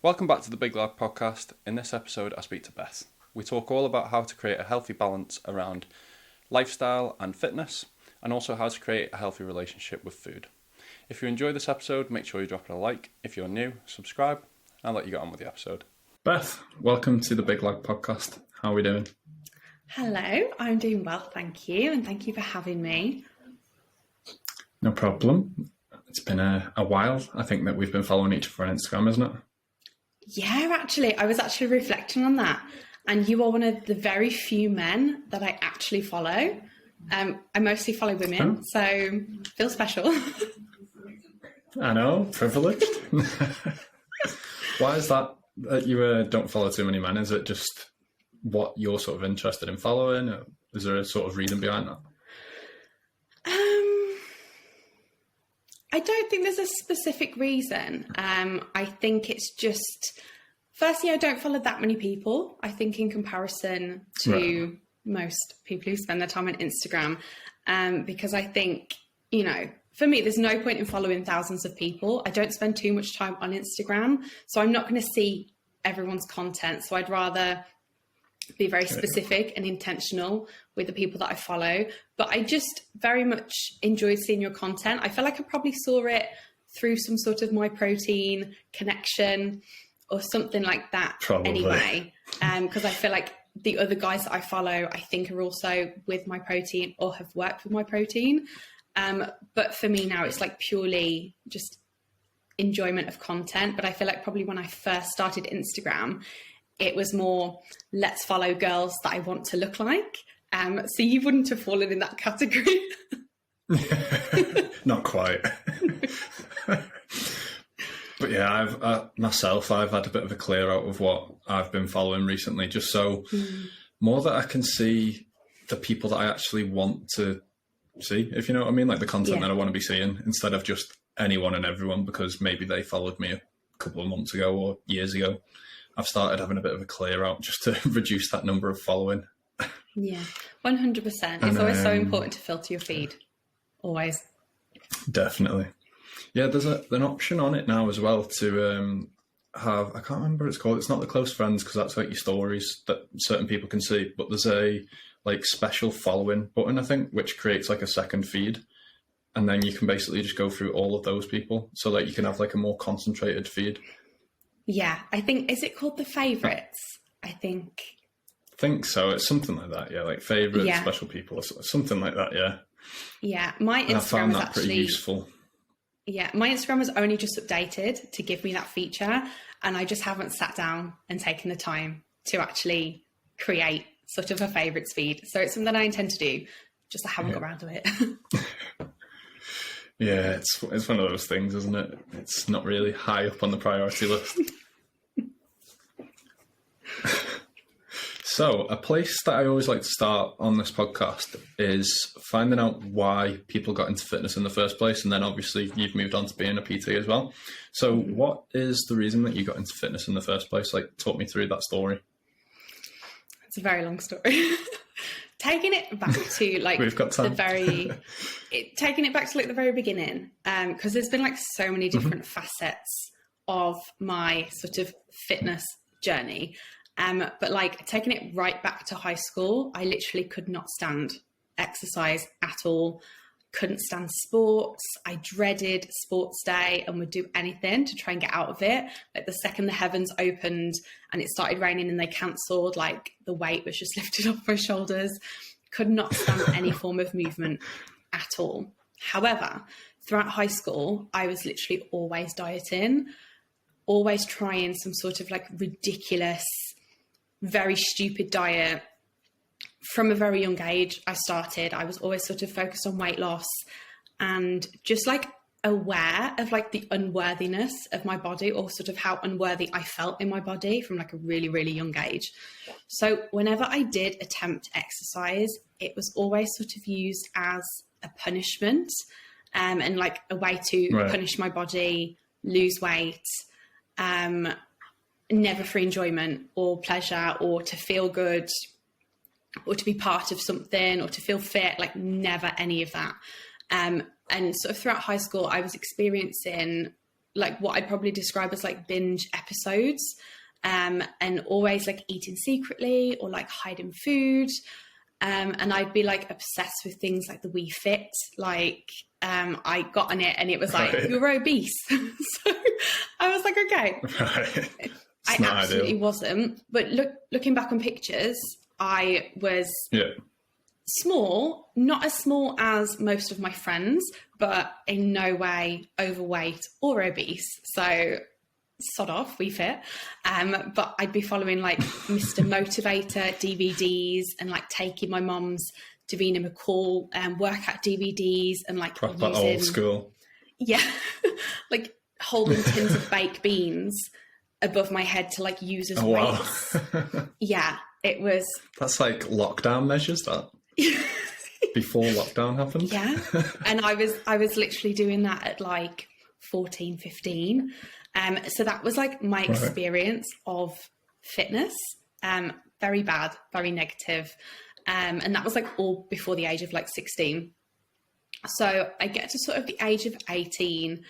Welcome back to the Big Lad Podcast. In this episode, I speak to Beth. We talk all about how to create a healthy balance around lifestyle and fitness, and also how to create a healthy relationship with food. If you enjoy this episode, make sure you drop it a like. If you're new, subscribe, and I'll let you get on with the episode. Beth, welcome to the Big Lad Podcast. How are we doing? Hello, I'm doing well, thank you, and thank you for having me. No problem. It's been a while, I think, that we've been following each other on Instagram, isn't it? Yeah, actually, I was actually reflecting on that, and you are one of the very few men that I actually follow. I mostly follow women, so feel special. I know, privileged. Why is that you don't follow too many men? Is it just what you're sort of interested in following? Or is there a sort of reason behind that? I don't think there's a specific reason. I think it's just, firstly, I don't follow that many people. I think in comparison to most people who spend their time on Instagram, because I think, you know, for me, there's no point in following thousands of people. I don't spend too much time on Instagram, so I'm not going to see everyone's content. So I'd rather be very specific and intentional with the people that I follow. But I just very much enjoyed seeing your content. I feel like I probably saw it through some sort of My Protein connection or something like that. Probably. Anyway, because I feel like the other guys that I follow, I think are also with My Protein or have worked with My Protein. But for me now, it's like purely just enjoyment of content. But I feel like probably when I first started Instagram, it was more, let's follow girls that I want to look like. So you wouldn't have fallen in that category. Not quite. But yeah, I've had a bit of a clear out of what I've been following recently, just so more that I can see the people that I actually want to see, if you know what I mean, like the content that I want to be seeing, instead of just anyone and everyone because maybe they followed me a couple of months ago or years ago. I've started having a bit of a clear out just to reduce that number of following. Yeah, 100%. It's always so important to filter your feed. Always. Definitely. Yeah, there's an option on it now as well to have, I can't remember what it's called. It's not the close friends because that's like your stories that certain people can see, but there's a like special following button, I think, which creates like a second feed. And then you can basically just go through all of those people. So like you can have like a more concentrated feed. Yeah, I think, is it called the favourites? I think So. It's something like that, yeah, like favourite special people or something like that, yeah. Yeah, my Instagram I found that actually pretty useful. Yeah, my Instagram was only just updated to give me that feature, and I just haven't sat down and taken the time to actually create sort of a favourites feed. So it's something I intend to do, just I haven't got around to it. Yeah, it's one of those things, isn't it? It's not really high up on the priority list. So, a place that I always like to start on this podcast is finding out why people got into fitness in the first place, and then obviously you've moved on to being a PT as well. So, what is the reason that you got into fitness in the first place? Like, talk me through that story. It's a very long story. Taking it back to like We've got time. Taking it back to like the very beginning, because there's been like so many different facets of my sort of fitness journey. But like taking it right back to high school, I literally could not stand exercise at all. Couldn't stand sports. I dreaded sports day and would do anything to try and get out of it. Like the second the heavens opened and it started raining and they cancelled, like the weight was just lifted off my shoulders. Could not stand any form of movement at all. However, throughout high school, I was literally always dieting, always trying some sort of like ridiculous, very stupid diet. From a very young age, I was always sort of focused on weight loss and just like aware of like the unworthiness of my body, or sort of how unworthy I felt in my body from like a really, really young age. So whenever I did attempt exercise, it was always sort of used as a punishment, and like a way to punish my body, lose weight, never for enjoyment or pleasure or to feel good or to be part of something or to feel fit, like never any of that. And sort of throughout high school, I was experiencing like what I'd probably describe as like binge episodes, and always like eating secretly or like hiding food. And I'd be like obsessed with things like the Wii Fit. Like I got on it and it was like, you're obese. So I was like, okay. Right. I absolutely wasn't. But looking back on pictures, I was small, not as small as most of my friends, but in no way overweight or obese. So sod off, we fit. But I'd be following like Mr. Motivator DVDs and like taking my mum's Davina McCall workout DVDs and like proper old school. Yeah. Like holding tins of baked beans above my head to like use as weights. Yeah, it was. That's like lockdown measures, that. Before lockdown happened. Yeah. And I was literally doing that at like 14, 15. So that was like my experience of fitness. Very bad, very negative. And that was like all before the age of like 16. So I get to sort of the age of 18.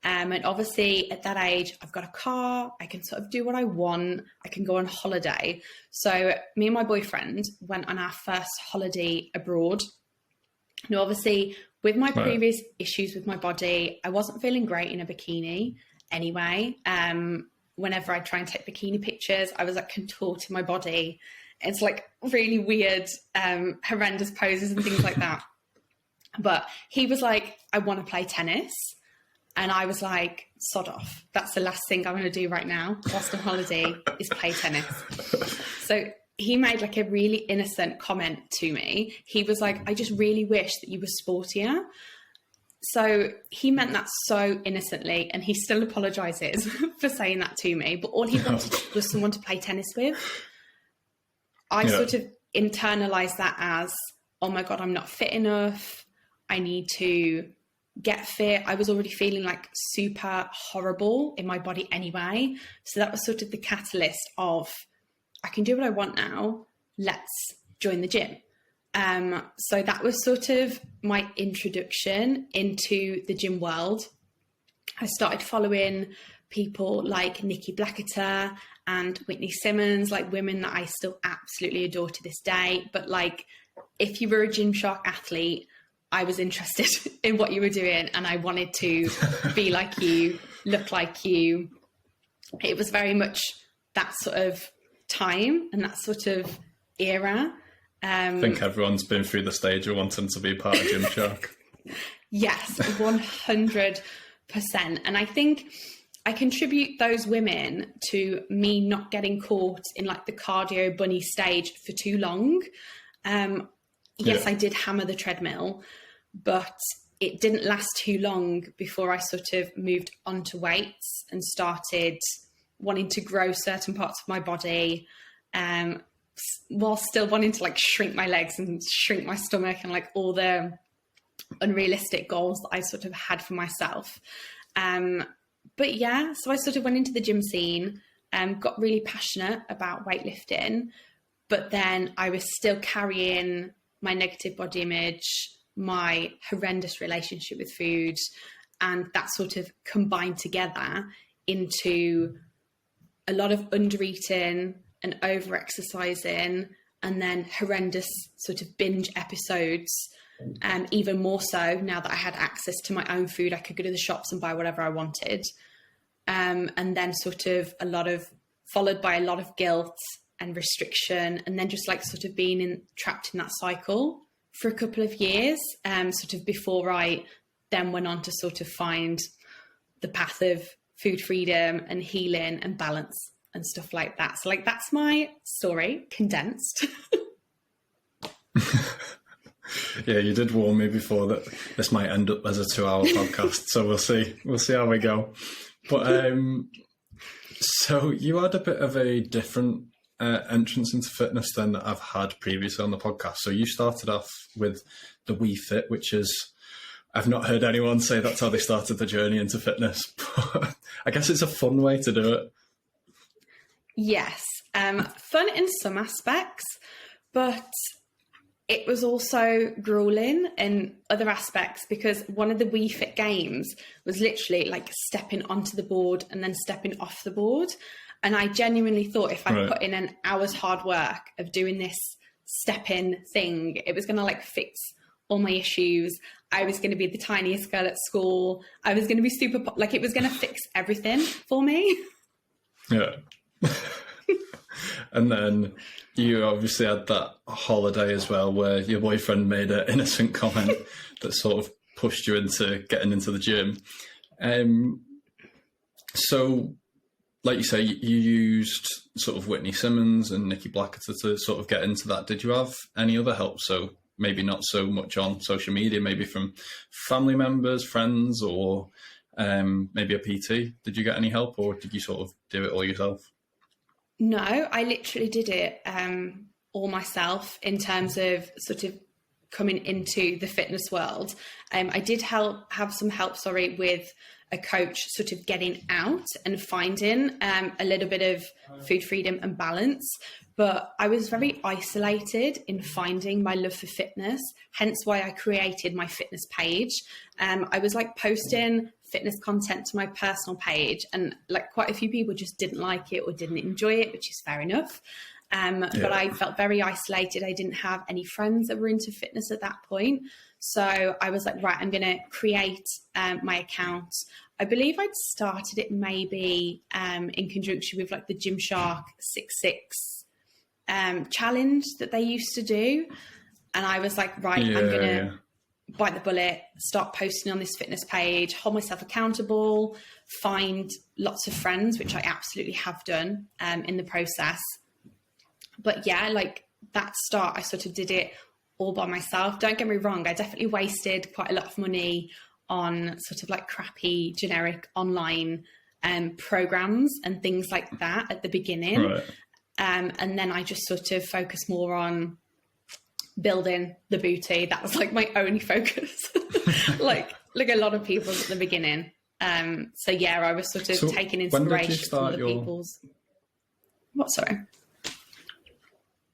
And obviously at that age, I've got a car, I can sort of do what I want, I can go on holiday. So me and my boyfriend went on our first holiday abroad. Now, obviously, with my previous issues with my body, I wasn't feeling great in a bikini anyway. Whenever I try and take bikini pictures, I was like contorting my body. It's like really weird, horrendous poses and things like that. But he was like, I want to play tennis. And I was like, sod off. That's the last thing I'm going to do right now whilst on holiday is play tennis. So he made like a really innocent comment to me. He was like, I just really wish that you were sportier. So he meant that so innocently, and he still apologises for saying that to me. But all he wanted was someone to play tennis with. I sort of internalised that as, oh my God, I'm not fit enough. I need to get fit. I was already feeling like super horrible in my body anyway. So that was sort of the catalyst of, I can do what I want now. Let's join the gym. So that was sort of my introduction into the gym world. I started following people like Nikki Blacketer and Whitney Simmons, like women that I still absolutely adore to this day. But like, if you were a Gymshark athlete, I was interested in what you were doing and I wanted to be like you, look like you. It was very much that sort of time and that sort of era. I think everyone's been through the stage of wanting to be part of Gymshark. Yes, 100%. And I think I contribute those women to me not getting caught in like the cardio bunny stage for too long. Yes, I did hammer the treadmill, but it didn't last too long before I sort of moved onto weights and started wanting to grow certain parts of my body, while still wanting to like shrink my legs and shrink my stomach and like all the unrealistic goals that I sort of had for myself. But yeah, so I sort of went into the gym scene, got really passionate about weightlifting, but then I was still carrying my negative body image, my horrendous relationship with food, and that sort of combined together into a lot of undereating and over-exercising, and then horrendous sort of binge episodes. Even more so now that I had access to my own food, I could go to the shops and buy whatever I wanted. And then sort of followed by a lot of guilt and restriction, and then just like sort of being trapped in that cycle for a couple of years, sort of before I then went on to sort of find the path of food freedom and healing and balance and stuff like that. So like, that's my story condensed. Yeah, you did warn me before that this might end up as a 2-hour podcast. So we'll see how we go. But so you had a bit of a different entrance into fitness than I've had previously on the podcast. So you started off with the Wii Fit, which is, I've not heard anyone say that's how they started the journey into fitness, but I guess it's a fun way to do it. Yes, fun in some aspects, but it was also grueling in other aspects, because one of the Wii Fit games was literally like stepping onto the board and then stepping off the board. And I genuinely thought if I put in an hour's hard work of doing this step-in thing, it was going to like fix all my issues. I was going to be the tiniest girl at school. I was going to be super, like it was going to fix everything for me. Yeah. And then you obviously had that holiday as well where your boyfriend made an innocent comment that sort of pushed you into getting into the gym. So, like you say, you used sort of Whitney Simmons and Nikki Blackketter to sort of get into that. Did you have any other help? So maybe not so much on social media, maybe from family members, friends, or maybe a PT. Did you get any help, or did you sort of do it all yourself? No, I literally did it all myself in terms of sort of coming into the fitness world. I did have some help, with a coach sort of getting out and finding a little bit of food freedom and balance. But I was very isolated in finding my love for fitness, hence why I created my fitness page. I was like posting fitness content to my personal page, and like quite a few people just didn't like it or didn't enjoy it, which is fair enough. But I felt very isolated. I didn't have any friends that were into fitness at that point. So I was like, right, I'm going to create my account. I believe I'd started it maybe in conjunction with like the Gymshark 6'6" challenge that they used to do. And I was like, right, I'm going to bite the bullet, start posting on this fitness page, hold myself accountable, find lots of friends, which I absolutely have done in the process. But yeah, like that start, I sort of did it all by myself. Don't get me wrong, I definitely wasted quite a lot of money on sort of like crappy generic online programs and things like that at the beginning. Right. And then I just sort of focused more on building the booty. That was like my only focus, like a lot of people at the beginning. So yeah, I was sort of taking inspiration from other people's. What, sorry?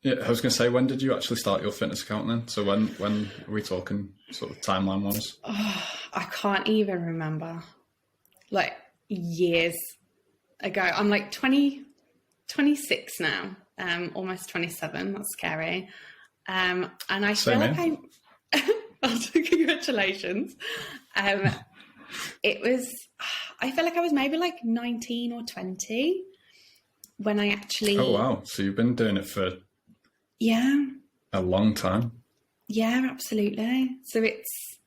Yeah, I was going to say, when did you actually start your fitness account then? So when are we talking sort of timeline-wise? Oh, I can't even remember. Like years ago. I'm like 26 now, almost 27. That's scary. And I feel like congratulations. I feel like I was maybe like 19 or 20 when I actually... Oh, wow. So you've been doing it for... Yeah. A long time. Yeah, absolutely. So it's,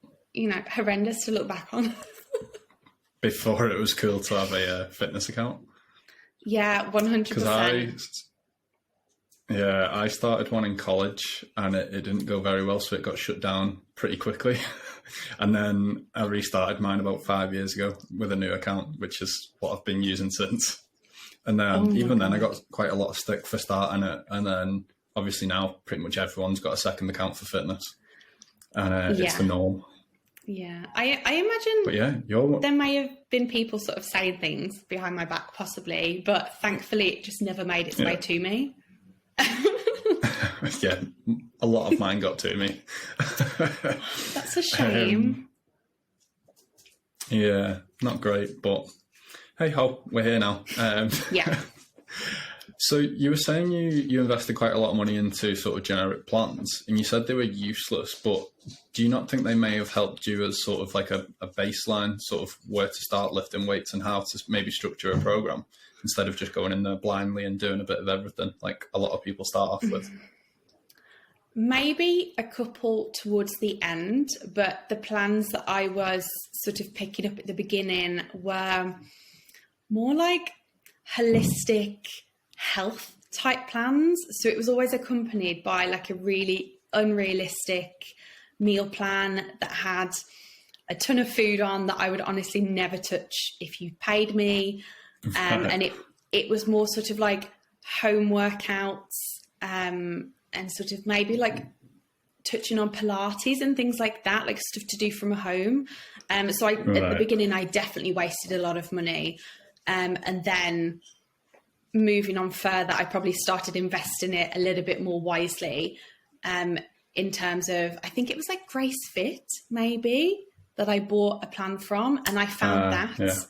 horrendous to look back on. Before it was cool to have a fitness account. Yeah, 100%. I started one in college and it didn't go very well, so it got shut down pretty quickly. And then I restarted mine about 5 years ago with a new account, which is what I've been using since. And then then I got quite a lot of stick for starting it. And then obviously now pretty much everyone's got a second account for fitness. And it's the norm. Yeah, I imagine there may have been people sort of saying things behind my back possibly, but thankfully it just never made its way to me. Yeah, a lot of mine got to me. That's a shame. Yeah, not great, but hey ho, we're here now. Yeah. So you were saying you invested quite a lot of money into sort of generic plans, and you said they were useless, but do you not think they may have helped you as sort of like a baseline, sort of where to start lifting weights and how to maybe structure a program instead of just going in there blindly and doing a bit of everything like a lot of people start off with? Maybe a couple towards the end, but the plans that I was sort of picking up at the beginning were more like holistic health type plans. So it was always accompanied by like a really unrealistic meal plan that had a ton of food on that I would honestly never touch if you paid me. And it was more sort of like home workouts and sort of maybe like touching on Pilates and things like that, like stuff to do from home. So at the beginning, I definitely wasted a lot of money. And then moving on further, I probably started investing it a little bit more wisely. in terms of, I think it was like Grace Fit, maybe, that I bought a plan from, and I found that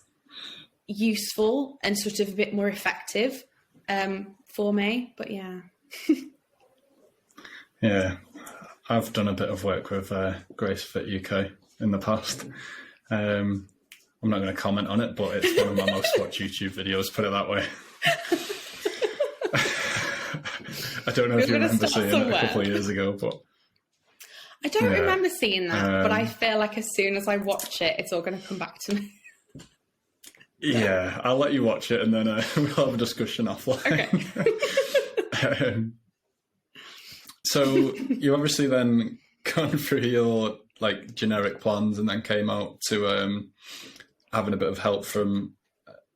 useful and sort of a bit more effective for me. But yeah. Yeah, I've done a bit of work with Grace Fit UK in the past. I'm not going to comment on it, but it's one of my most watched YouTube videos, put it that way. I don't know if you remember seeing it a couple of years ago, but... I don't remember seeing that, but I feel like as soon as I watch it, it's all going to come back to me. Yeah, I'll let you watch it and then we'll have a discussion offline. Okay. So you obviously then gone through your like generic plans and then came out to having a bit of help from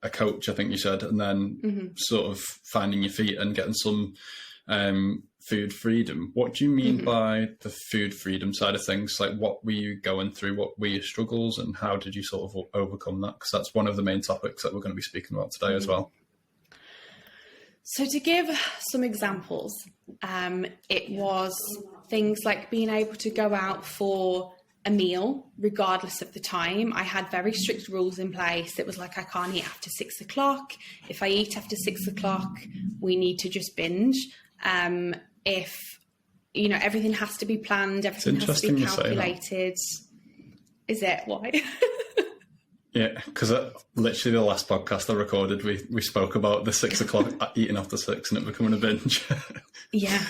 a coach, I think you said, and then sort of finding your feet and getting some food freedom. What do you mean by the food freedom side of things? Like, what were you going through? What were your struggles, and how did you sort of overcome that? Because that's one of the main topics that we're going to be speaking about today as well. So to give some examples, it was things like being able to go out for a meal regardless of the time. I had very strict rules in place. It was like, I can't eat after 6 o'clock. If I eat after 6 o'clock, we need to just binge. If, you know, everything has to be planned, everything has to be calculated. Is it? Why? Yeah, because literally the last podcast I recorded, we spoke about the 6 o'clock eating after 6 and it becoming a binge. Yeah.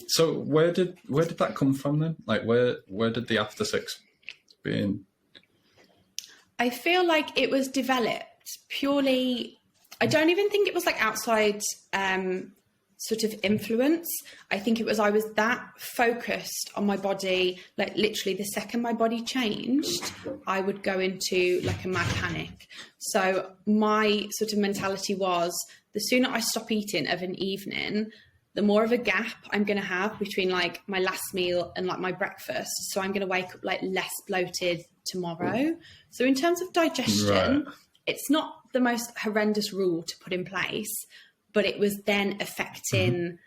So where did that come from then? Like where did the after 6 being? I feel like it was developed purely. I don't even think it was like outside sort of influence. I think it was, I was that focused on my body, like literally the second my body changed, I would go into like a mad panic. So my sort of mentality was, the sooner I stop eating of an evening, the more of a gap I'm going to have between like my last meal and like my breakfast. So I'm going to wake up like less bloated tomorrow. So in terms of digestion, it's not the most horrendous rule to put in place, but it was then affecting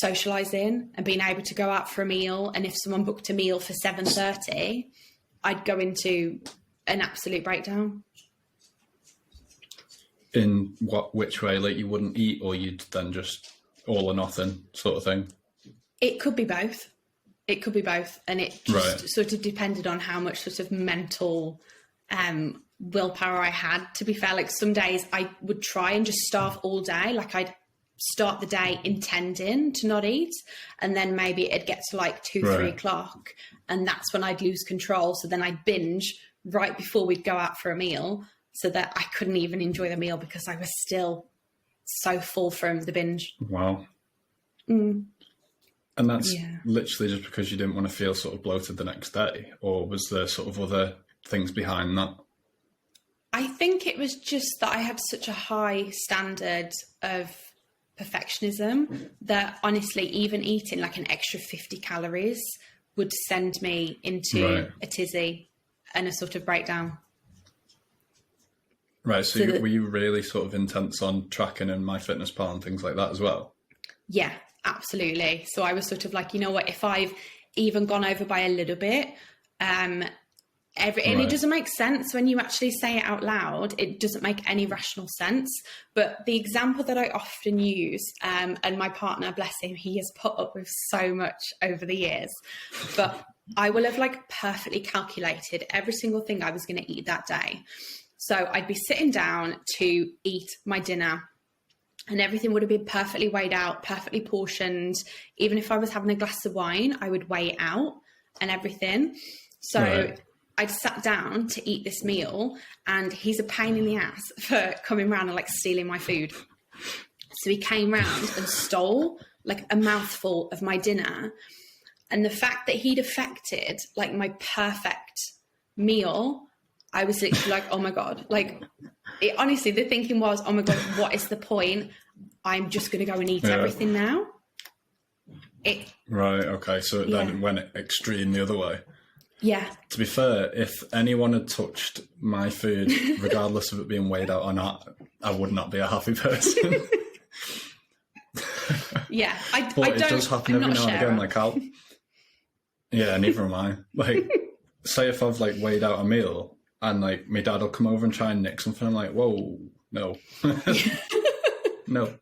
socialising and being able to go out for a meal. And if someone booked a meal for 7:30, I'd go into an absolute breakdown. In which way? Like you wouldn't eat, or you'd then just all or nothing sort of thing? It could be both. It could be both. And it just sort of depended on how much sort of mental willpower I had, to be fair. Like some days I would try and just starve all day. Like I'd start the day intending to not eat, and then maybe it'd get to like 2-3 o'clock, and that's when I'd lose control. So then I'd binge right before we'd go out for a meal, so that I couldn't even enjoy the meal because I was still so full from the binge. Wow. And that's literally just because you didn't want to feel sort of bloated the next day, or was there sort of other things behind that? I think it was just that I had such a high standard of perfectionism that honestly, even eating like an extra 50 calories would send me into a tizzy and a sort of breakdown. Right. So were you really sort of intense on tracking and MyFitnessPal and things like that as well? Yeah, absolutely. So I was sort of like, you know what, if I've even gone over by a little bit, and it doesn't make sense when you actually say it out loud. It doesn't make any rational sense. But the example that I often use, and my partner, bless him, he has put up with so much over the years, but I will have like perfectly calculated every single thing I was going to eat that day. So I'd be sitting down to eat my dinner, and everything would have been perfectly weighed out, perfectly portioned. Even if I was having a glass of wine, I would weigh it out and everything. So I'd sat down to eat this meal, and he's a pain in the ass for coming around and like stealing my food. So he came round and stole like a mouthful of my dinner. And the fact that he'd affected like my perfect meal, I was literally like, oh my God, like honestly, the thinking was, oh my God, what is the point? I'm just going to go and eat everything now. Okay. So it then went extreme the other way. Yeah. To be fair, if anyone had touched my food, regardless of it being weighed out or not, I would not be a happy person. Yeah, But I it don't. does happen I'm every not now a and sharer. again. Like yeah, neither am I. Like, say if I've like weighed out a meal and like my dad will come over and try and nick something, I'm like, whoa, no, no.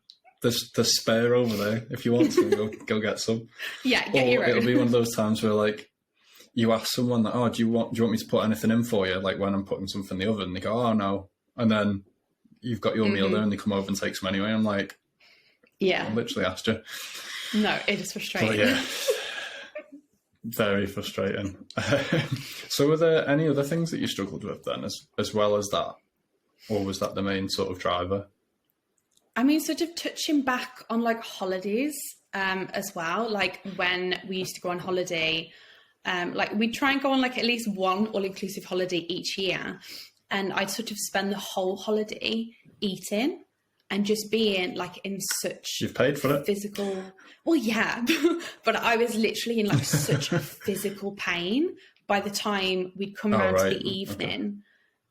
There's spare over there. If you want some, go get some. Yeah, get Or your own. it'll be one of those times where like you ask someone that, oh, do you want me to put anything in for you? Like when I'm putting something in the oven, they go, oh no, and then you've got your meal there, and they come over and take some anyway. I'm like, Yeah, I literally asked you. no, it is frustrating. But yeah, very frustrating. So were there any other things that you struggled with then, as well as that, or was that the main sort of driver? I mean, sort of touching back on like holidays as well, like when we used to go on holiday, like we'd try and go on like at least one all-inclusive holiday each year. And I'd sort of spend the whole holiday eating and just being like in such You've paid for it. physical, well, yeah, but I was literally in like such physical pain by the time we'd come around to the evening.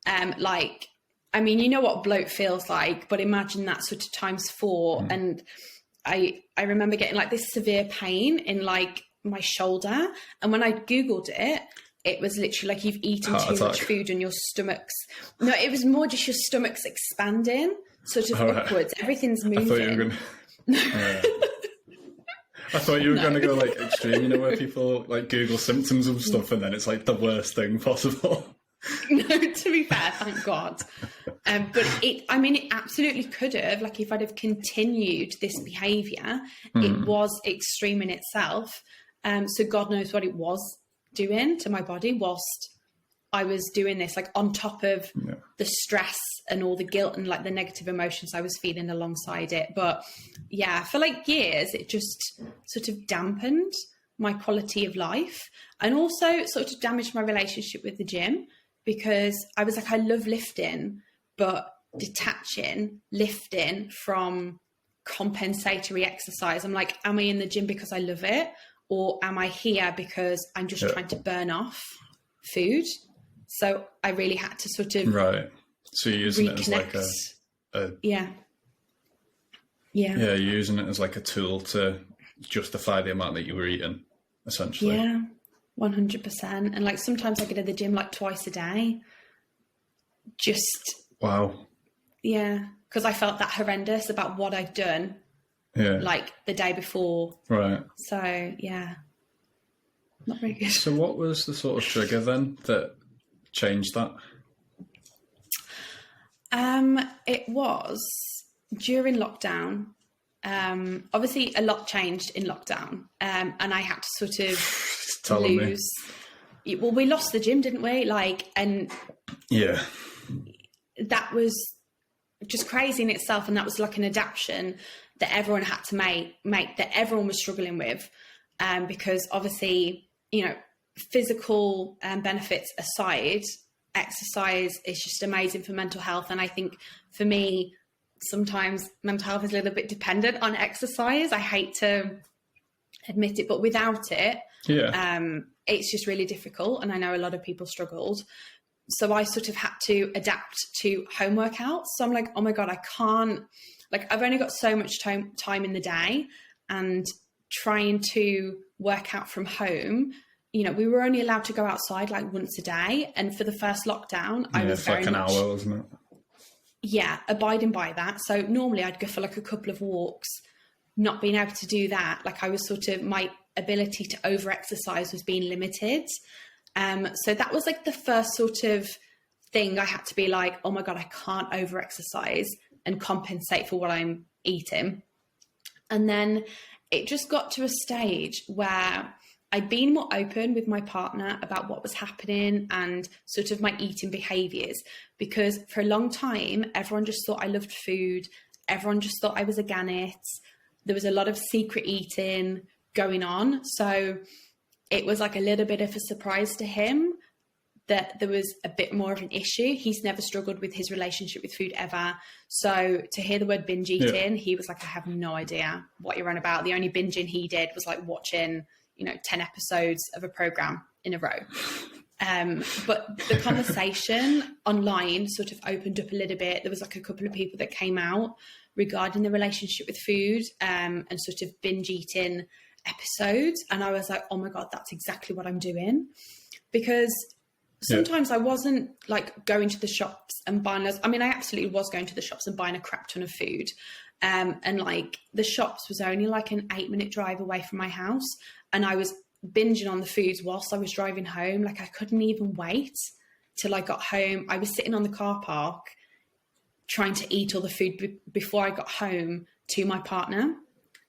Okay. Like, I mean, you know what bloat feels like, but imagine that sort of times 4. And I remember getting like this severe pain in like my shoulder. And when I Googled it, it was literally like you've eaten too much food and your stomach's... No, it was more just your stomach's expanding, sort of upwards. Everything's moving. I thought you were going to... I thought you were going to go like extreme, you know, where people like Google symptoms of stuff and then it's like the worst thing possible. No, to be fair, thank God. But it absolutely could have, like if I'd have continued this behaviour, it was extreme in itself. So God knows what it was doing to my body whilst I was doing this, like on top of the stress and all the guilt and like the negative emotions I was feeling alongside it. But yeah, for like years, it just sort of dampened my quality of life and also sort of damaged my relationship with the gym. Because I was like, I love lifting, but detaching lifting from compensatory exercise. I'm like, am I in the gym because I love it? Or am I here because I'm just trying to burn off food? So I really had to sort of So you're using it as like a yeah, you're using it as like a tool to justify the amount that you were eating, essentially. Yeah. 100%. And like sometimes I go to the gym like twice a day. Just wow. Yeah, because I felt that horrendous about what I'd done. Yeah. Like the day before. Right. So yeah, not very good. So what was the sort of trigger then that changed that? It was during lockdown. Obviously a lot changed in lockdown. And I had to sort of lose. Well, we lost the gym, didn't we? Like, and yeah, that was just crazy in itself. And that was like an adaptation that everyone had to make that everyone was struggling with. Because obviously, you know, physical benefits aside, exercise is just amazing for mental health. And I think for me, sometimes mental health is a little bit dependent on exercise. I hate to admit it, but without it, it's just really difficult. And I know a lot of people struggled. So I sort of had to adapt to home workouts. So I'm like, oh my God, I can't, like, I've only got so much time in the day, and trying to work out from home, you know, we were only allowed to go outside like once a day. And for the first lockdown, I was very like an hour, wasn't it? Yeah, abiding by that. So normally I'd go for like a couple of walks. Not being able to do that, like I was sort of, my ability to over exercise was being limited. So that was like the first sort of thing I had to be like, oh my God, I can't over exercise and compensate for what I'm eating. And then it just got to a stage where I'd been more open with my partner about what was happening and sort of my eating behaviours, because for a long time, everyone just thought I loved food. Everyone just thought I was a gannet. There was a lot of secret eating going on. So it was like a little bit of a surprise to him that there was a bit more of an issue. He's never struggled with his relationship with food ever. So to hear the word binge eating, he was like, I have no idea what you're on about. The only binging he did was like watching, 10 episodes of a program in a row. But the conversation online sort of opened up a little bit. There was like a couple of people that came out regarding the relationship with food, and sort of binge eating episodes. And I was like, oh my God, that's exactly what I'm doing. Because sometimes I wasn't like going to the shops and buying those. I mean, I absolutely was going to the shops and buying a crap ton of food. And like the shops was only like an 8-minute drive away from my house. And I was binging on the foods whilst I was driving home. Like I couldn't even wait till I got home. I was sitting on the car park trying to eat all the food before I got home to my partner.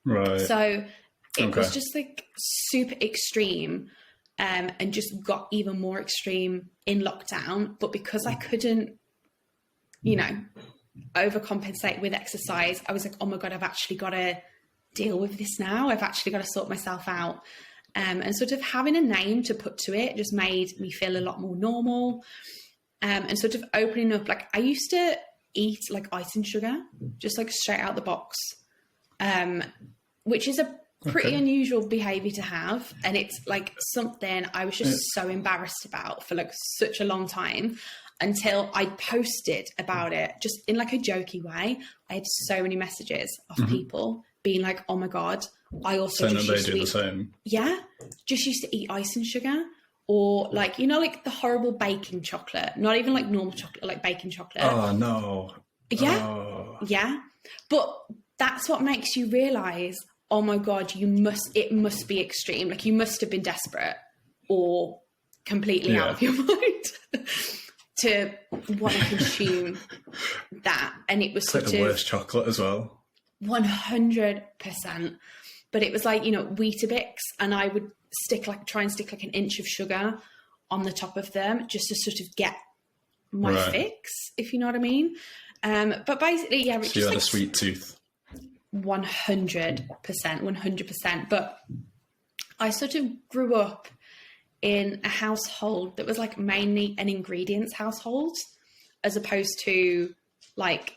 Right. So it was just like super extreme, and just got even more extreme in lockdown. But because I couldn't, you know, overcompensate with exercise, I was like, oh my God, I've actually got to deal with this now. I've actually got to sort myself out. And sort of having a name to put to it just made me feel a lot more normal. And sort of opening up, like I used to eat like icing sugar, just like straight out the box, which is a pretty unusual behavior to have. And it's like something I was just so embarrassed about for like such a long time, until I posted about it just in like a jokey way. I had so many messages of people being like, oh my God, I also saying just that used they to do eat, the same. Yeah, just used to eat icing sugar, or like, you know, like the horrible baking chocolate, not even like normal chocolate, like baking chocolate. Oh no. Yeah. Oh. Yeah. But that's what makes you realise, oh my God, it must be extreme. Like you must have been desperate or completely out of your mind to want to consume that. And it was It's like the worst chocolate as well. 100%. But it was like, you know, Weetabix, and I would try and stick like an inch of sugar on the top of them just to sort of get my fix, if you know what I mean. But basically, yeah, it's so just you had like a sweet tooth. 100%. But I sort of grew up in a household that was like mainly an ingredients household as opposed to like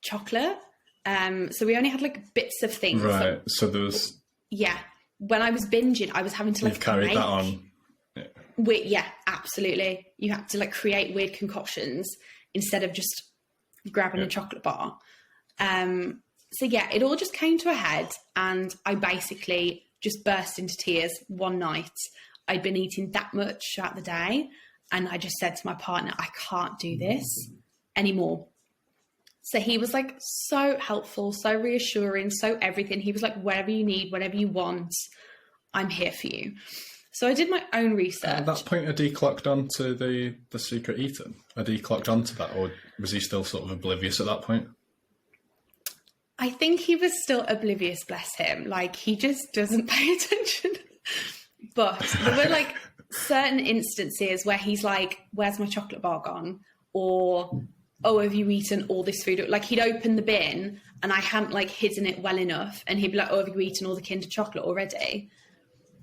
chocolate. So we only had like bits of things. Right. So there was. Yeah. When I was binging, I was having to like You've carried that on. Yeah, absolutely. You had to like create weird concoctions instead of just grabbing a chocolate bar. So yeah, it all just came to a head, and I basically just burst into tears one night. I'd been eating that much throughout the day, and I just said to my partner, I can't do this anymore. So he was like so helpful, so reassuring, so everything. He was like, whatever you need, whatever you want, I'm here for you. So I did my own research. At that point, had he clocked on to the secret eating? Had he clocked on to that, or was he still sort of oblivious at that point? I think he was still oblivious, bless him. Like, he just doesn't pay attention. But there were like certain instances where he's like, where's my chocolate bar gone? Or, oh, have you eaten all this food? Like, he'd open the bin and I hadn't like hidden it well enough, and he'd be like, oh, have you eaten all the Kinder chocolate already?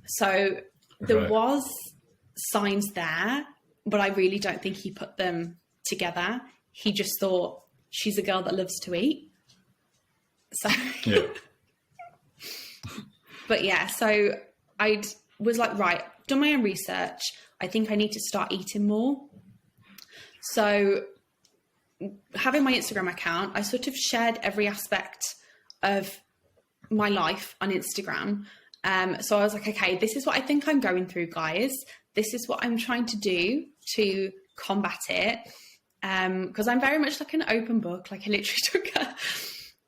So there was signs there, but I really don't think he put them together. He just thought, she's a girl that loves to eat. So, but yeah, so I was like, right, done my own research. I think I need to start eating more. So having my Instagram account, I sort of shared every aspect of my life on Instagram. So I was like, okay, this is what I think I'm going through, guys. This is what I'm trying to do to combat it. Because I'm very much like an open book, like a literary talker.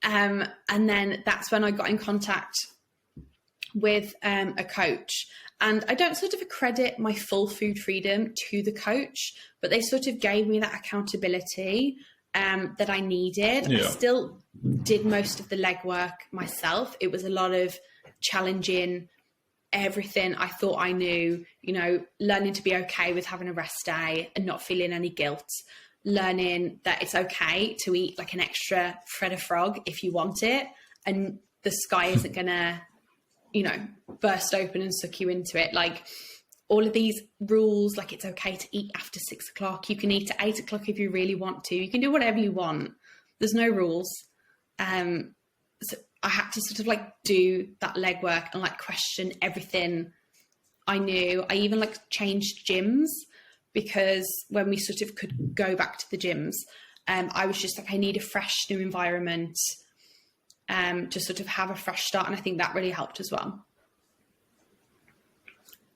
And then that's when I got in contact with a coach. And I don't sort of accredit my full food freedom to the coach, but they sort of gave me that accountability that I needed. I still did most of the legwork myself. It was a lot of challenging everything I thought I knew, you know, learning to be okay with having a rest day and not feeling any guilt. Learning that it's okay to eat like an extra Fred a frog if you want it, and the sky isn't gonna, you know, burst open and suck you into it. Like all of these rules, like it's okay to eat after 6 o'clock. You can eat at 8 o'clock if you really want to. You can do whatever you want. There's no rules. So I had to sort of like do that legwork and like question everything I knew. I even like changed gyms, because when we sort of could go back to the gyms, I was just like, I need a fresh new environment. to sort of have a fresh start. And I think that really helped as well.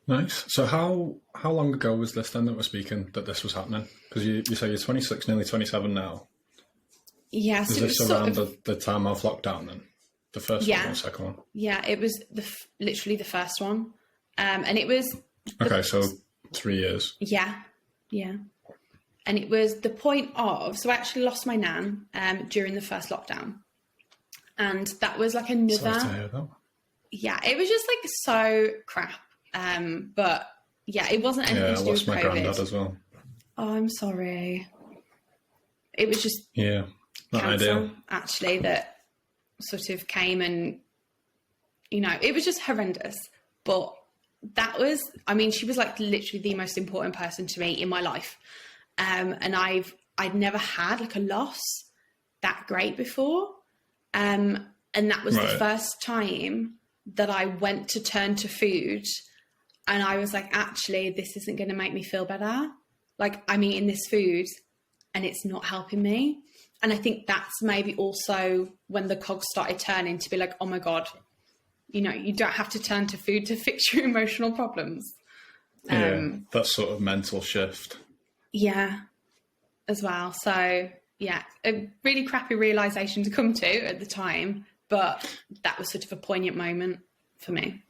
Nice. So how long ago was this then that we're speaking that this was happening? Because you say you're 26, nearly 27 now. Yeah. So is this around the time of lockdown then? The first one or the second one? Yeah, it was literally the first one. And it was... Okay, so 3 years. Yeah. And it was the point of... So I actually lost my nan during the first lockdown. And that was like another... Sorry to hear that. Yeah, it was just like so crap. But yeah, it wasn't anything to do with COVID. I lost my granddad as well. Oh, I'm sorry. It was just not cancer, ideal. actually, that sort of came and, it was just horrendous. But that was, she was like literally the most important person to me in my life. And I'd never had like a loss that great before. And that was the first time that I went to turn to food. And I was like, actually, this isn't going to make me feel better. Like, I'm eating this food and it's not helping me. And I think that's maybe also when the cogs started turning to be like, oh my God, you don't have to turn to food to fix your emotional problems. That sort of mental shift. Yeah, as well. So yeah, a really crappy realization to come to at the time, but that was sort of a poignant moment for me.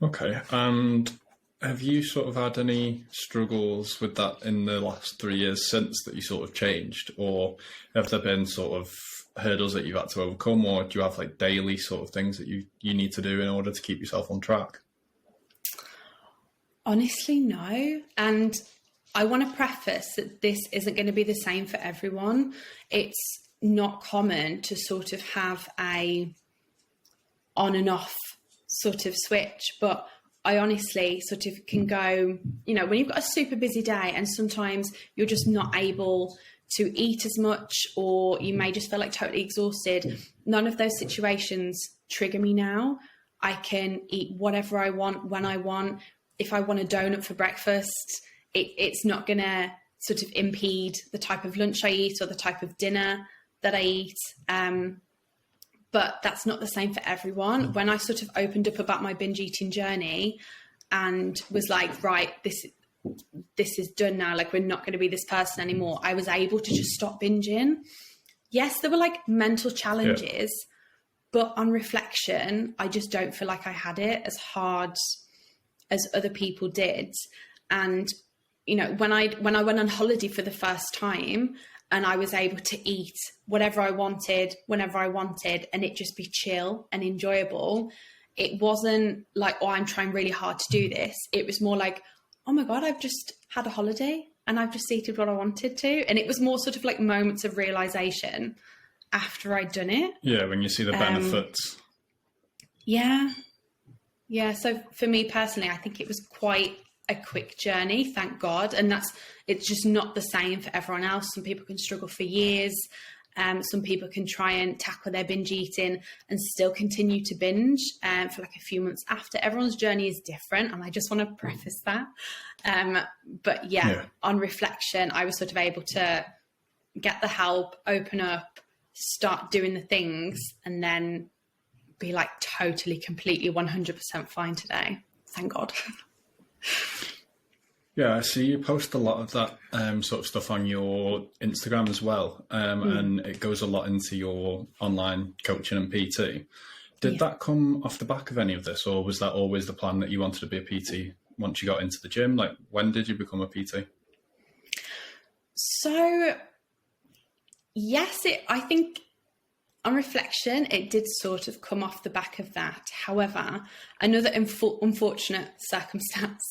Okay, and have you sort of had any struggles with that in the last 3 years since that you sort of changed? Or have there been sort of hurdles that you've had to overcome? Or do you have like daily sort of things that you need to do in order to keep yourself on track? Honestly, no. And I want to preface that this isn't going to be the same for everyone. It's not common to sort of have a on and off sort of switch, but I honestly sort of can go, when you've got a super busy day and sometimes you're just not able to eat as much, or you may just feel like totally exhausted. None of those situations trigger me now. I can eat whatever I want, when I want. If I want a donut for breakfast, it's not going to sort of impede the type of lunch I eat or the type of dinner that I eat. But that's not the same for everyone. When I sort of opened up about my binge eating journey and was like, right, this is done now. Like, we're not going to be this person anymore. I was able to just stop binging. Yes, there were like mental challenges, but on reflection, I just don't feel like I had it as hard as other people did. And, when I went on holiday for the first time, and I was able to eat whatever I wanted, whenever I wanted, and it just be chill and enjoyable. It wasn't like, oh, I'm trying really hard to do this. It was more like, oh my God, I've just had a holiday and I've just eaten what I wanted to. And it was more sort of like moments of realization after I'd done it. Yeah, when you see the benefits. Yeah. So for me personally, I think it was quite a quick journey, thank God. And it's just not the same for everyone else. Some people can struggle for years. Some people can try and tackle their binge eating and still continue to binge for like a few months after. Everyone's journey is different. And I just want to preface that. But on reflection, I was sort of able to get the help, open up, start doing the things, and then be like totally, completely 100% fine today. Thank God. Yeah, I see you post a lot of that sort of stuff on your Instagram as well, and it goes a lot into your online coaching and PT. Did that come off the back of any of this, or was that always the plan that you wanted to be a PT once you got into the gym? Like, when did you become a PT? So, yes, I think on reflection, it did sort of come off the back of that. However, another unfortunate circumstance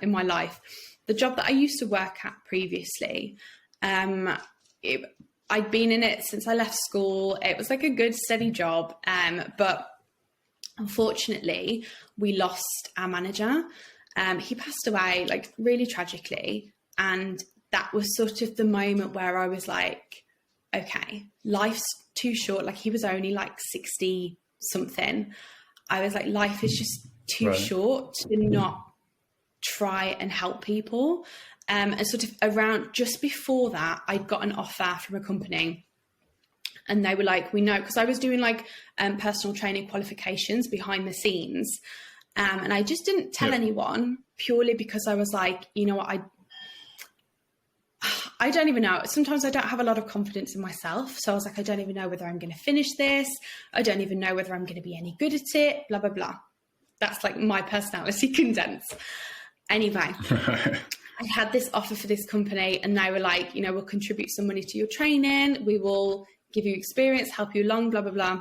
in my life, the job that I used to work at previously, I'd been in it since I left school. It was like a good, steady job. But unfortunately, we lost our manager. He passed away like really tragically. And that was sort of the moment where I was like, okay, life's too short. Like, he was only like 60 something. I was like, life is just too short to not try and help people. And sort of around just before that, I'd got an offer from a company And they were like, we know, because I was doing like personal training qualifications behind the scenes. And I just didn't tell anyone, purely because I was like, you know what, I don't even know. Sometimes I don't have a lot of confidence in myself. So I was like, I don't even know whether I'm going to finish this. I don't even know whether I'm going to be any good at it, blah, blah, blah. That's like my personality condensed. Anyway, I had this offer for this company and they were like, you know, we'll contribute some money to your training. We will give you experience, help you along, blah, blah, blah.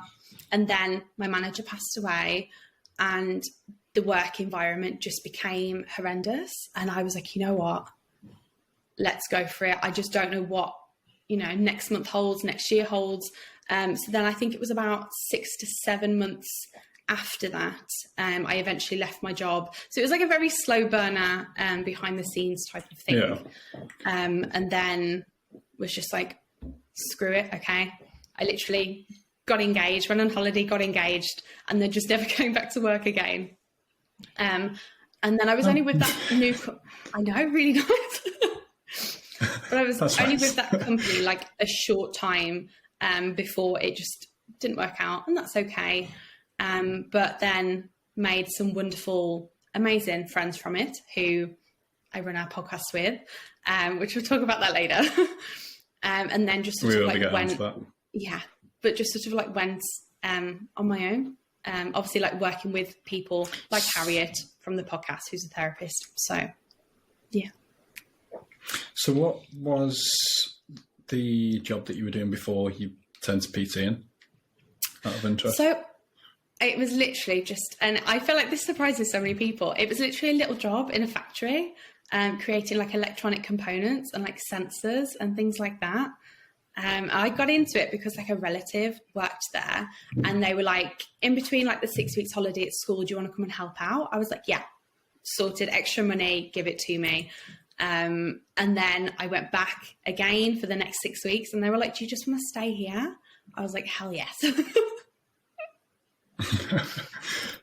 And then my manager passed away and the work environment just became horrendous. And I was like, you know what? Let's go for it. I just don't know what, you know, next month holds, next year holds. So then I think it was about 6 to 7 months after that, I eventually left my job. So it was like a very slow burner, behind the scenes type of thing. Yeah. And then was just like, screw it. Okay. I literally got engaged, went on holiday, got engaged, and then just never came back to work again. And then I was only with that new, I know, really nice. But I was only with that company like a short time, before it just didn't work out, and that's okay. But then made some wonderful, amazing friends from it who I run our podcast with, which we'll talk about that later. And then just sort of like went, but just sort of like went on my own. Obviously like working with people like Harriet from the podcast, who's a therapist. So, yeah. So what was the job that you were doing before you turned to PTing, out of interest? So it was literally just, and I feel like this surprises so many people. It was literally a little job in a factory, creating like electronic components and like sensors and things like that. I got into it because like a relative worked there and they were like, in between like the 6 weeks holiday at school, do you want to come and help out? I was like, yeah, sorted, extra money, give it to me. And then I went back again for the next 6 weeks and they were like, do you just want to stay here? I was like, hell yes.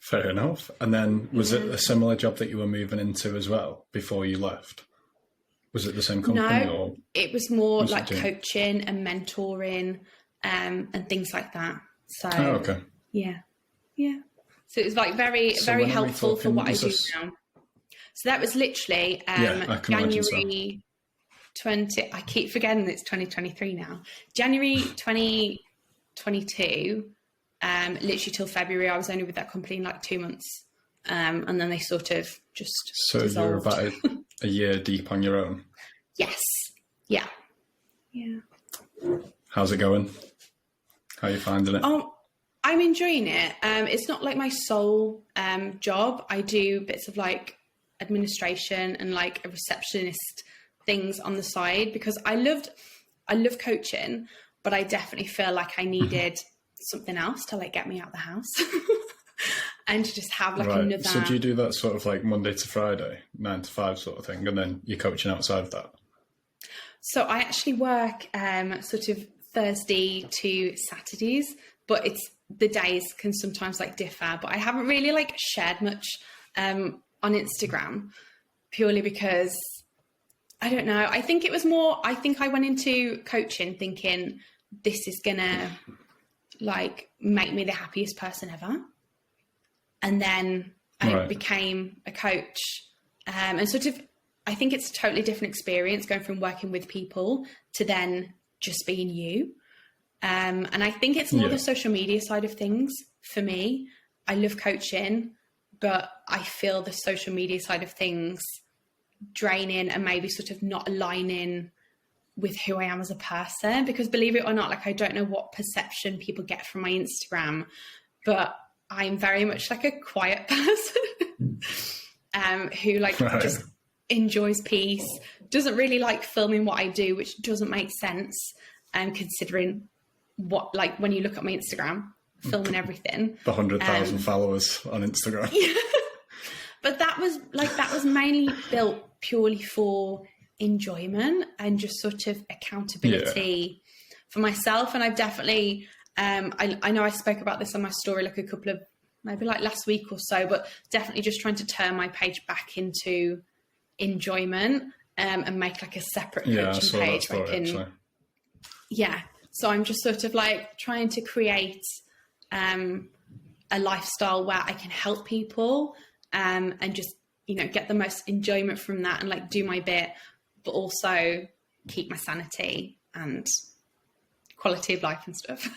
Fair enough. And then was it a similar job that you were moving into as well before you left? Was it the same company? No, or it was more like coaching and mentoring, and things like that. So, okay. Yeah. So it was like very helpful for what I do now. So that was literally January 20. I keep forgetting it's 2023 now. January 2022. Literally till February, I was only with that company in like 2 months, and then they sort of just dissolved. You're about a year deep on your own. Yes. Yeah. How's it going? How are you finding it? I'm enjoying it. It's not like my sole job. I do bits of like administration and like a receptionist things on the side because I love coaching, but I definitely feel like I needed something else to like get me out of the house and to just have like another. So do you do that sort of like Monday to Friday, 9 to 5 sort of thing, and then you're coaching outside of that? So I actually work sort of Thursday to Saturdays, but the days can sometimes like differ, but I haven't really like shared much on Instagram purely because I don't know. I think it was more, I think I went into coaching thinking this is gonna like make me the happiest person ever. And then I became a coach, and sort of, I think it's a totally different experience going from working with people to then just being you. And I think it's more the social media side of things for me. I love coaching, but I feel the social media side of things draining and maybe sort of not aligning with who I am as a person, because believe it or not, like I don't know what perception people get from my Instagram, but I'm very much like a quiet person who like just enjoys peace, doesn't really like filming what I do, which doesn't make sense considering what, like when you look at my Instagram, filming everything. The 100,000 followers on Instagram. Yeah. But that was mainly built purely for enjoyment and just sort of accountability for myself. And I've definitely I know I spoke about this on my story like a couple of maybe like last week or so, but definitely just trying to turn my page back into enjoyment and make like a separate coaching page where I can So I'm just sort of like trying to create a lifestyle where I can help people and just, you know, get the most enjoyment from that and like do my bit, but also keep my sanity and quality of life and stuff.